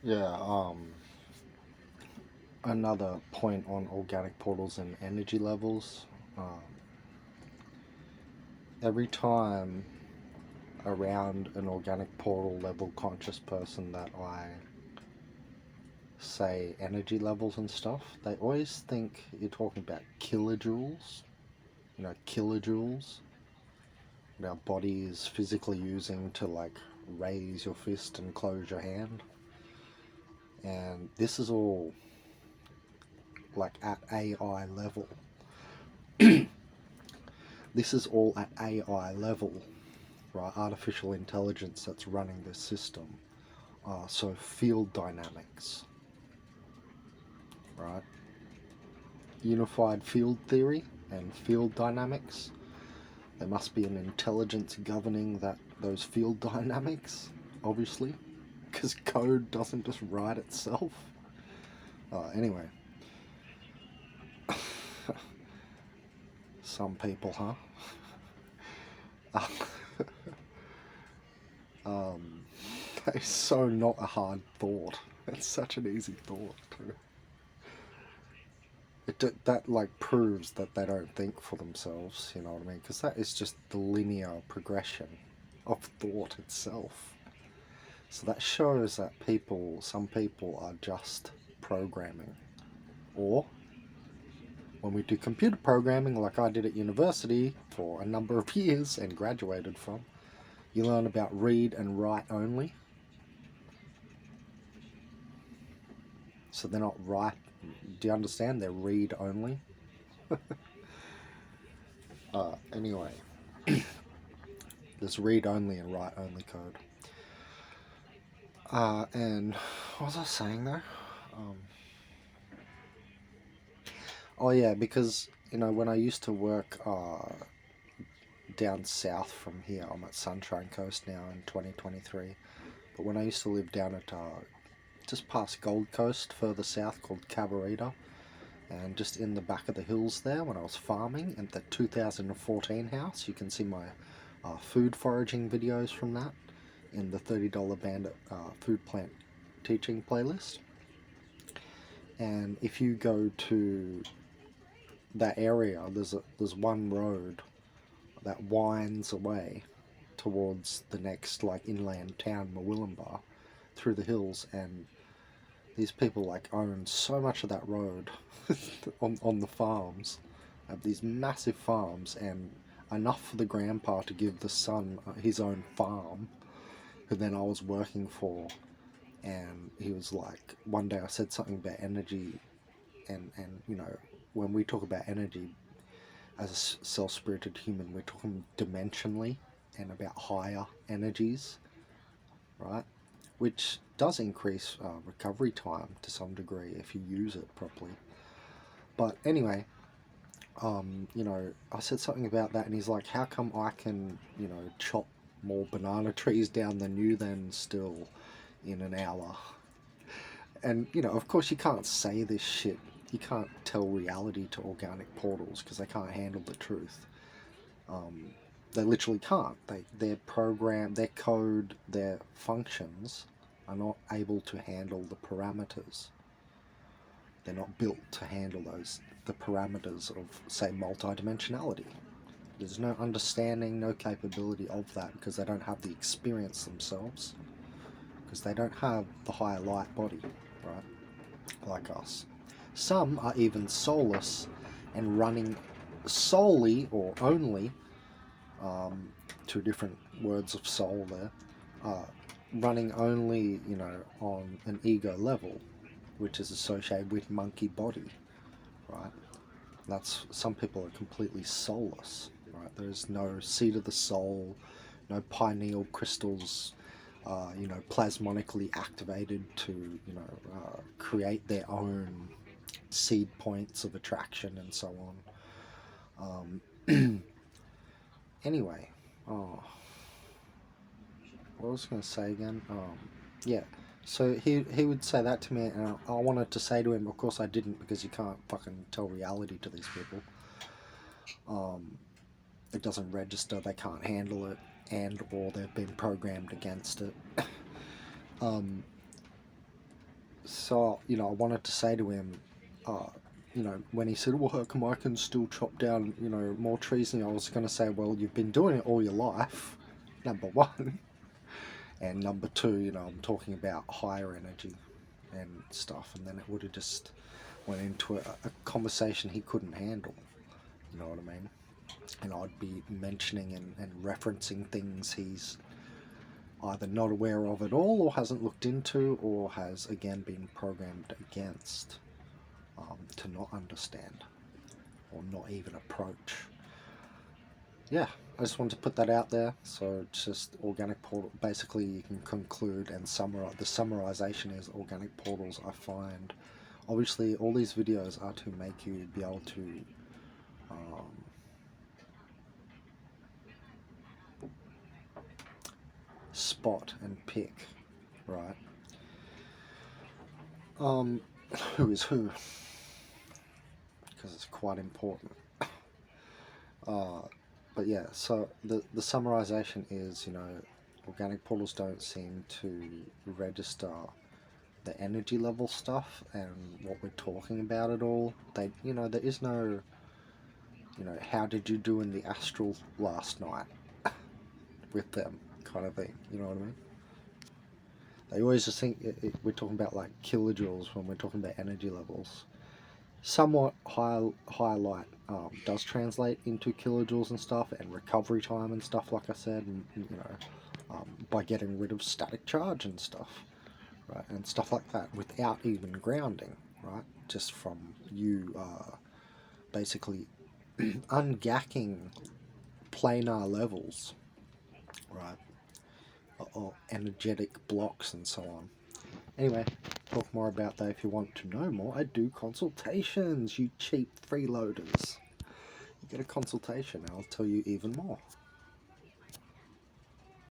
Yeah, another point on organic portals and energy levels. Um, every time around an organic portal level conscious person that I say energy levels and stuff, they always think you're talking about kilojoules, kilojoules that our body is physically using to like raise your fist and close your hand. And this is all like at AI level. This is all at AI level, right? Artificial intelligence that's running this system. So field dynamics, right? Unified field theory and field dynamics. There must be an intelligence governing those field dynamics, obviously, because code doesn't just write itself. Anyway, some people, huh? um, it's so not a hard thought. It's such an easy thought too. That like proves that they don't think for themselves. You know what I mean? Because that is just the linear progression of thought itself. So that shows that some people are just programming, or when we do computer programming, like I did at university for a number of years and graduated from, you learn about read and write only. So they're not write. Do you understand? They're read only. Anyway, there's read only and write only code. And what was I saying there? Um, oh yeah, because when I used to work down south from here, I'm at Sunshine Coast now in 2023. But when I used to live down at just past Gold Coast, further south, called Cabarita, and just in the back of the hills there, when I was farming at the 2014 house, you can see my food foraging videos from that in the $30 Bandit food plant teaching playlist. And if you go to that area, there's one road that winds away towards the next like inland town, Murwillumbah, through the hills, and these people like own so much of that road on the farms, have these massive farms, and enough for the grandpa to give the son his own farm, who then I was working for. And he was like, one day I said something about energy, and when we talk about energy as a self-spirited human, we're talking dimensionally and about higher energies, right? Which does increase recovery time to some degree if you use it properly. But anyway, I said something about that, and he's like, "How come I can, chop more banana trees down than you then still in an hour?" And of course, you can't say this shit. You can't tell reality to organic portals because they can't handle the truth. Um, they literally can't. Their program, their code, their functions are not able to handle the parameters. They're not built to handle the parameters of, say, multidimensionality. There's no understanding, no capability of that because they don't have the experience themselves. Because they don't have the higher light body, right? Like us. Some are even soulless and running solely or only, um, two different words of soul there, uh, running only, on an ego level, which is associated with monkey body, right? That's some people are completely soulless, right? There's no seed of the soul, no pineal crystals, plasmonically activated to, create their own seed points of attraction and so on. Anyway, oh, what was I going to say again? Yeah. So he would say that to me, and I wanted to say to him, of course I didn't, because you can't fucking tell reality to these people. It doesn't register, they can't handle it, and or they've been programmed against it. So, you know, I wanted to say to him, uh, you know, when he said, well, how come I can still chop down, you know, more trees? And I was going to say, well, you've been doing it all your life, number one. And number two, you know, I'm talking about higher energy and stuff. And then it would have just went into a conversation he couldn't handle. You know what I mean? And I'd be mentioning and referencing things he's either not aware of at all, or hasn't looked into, or has again been programmed against, to not understand or not even approach. Yeah, I just wanted to put that out there. So it's just organic portal. Basically, you can conclude and summarize. The summarization is organic portals. I find, obviously, all these videos are to make you be able to spot and pick, right? Who is who? Because it's quite important. But yeah, so the summarization is, you know, organic portals don't seem to register the energy level stuff and what we're talking about at all. They, you know, there is no, you know, how did you do in the astral last night with them kind of thing. You know what I mean? They always just think we're talking about like kilojoules when we're talking about energy levels. Somewhat high light does translate into kilojoules and stuff, and recovery time and stuff, like I said, and you know, by getting rid of static charge and stuff, right, and stuff like that, without even grounding, right, just from you basically ungacking planar levels, right, or energetic blocks and so on. Anyway, talk more about that if you want to know more. I do consultations, you cheap freeloaders. You get a consultation and I'll tell you even more.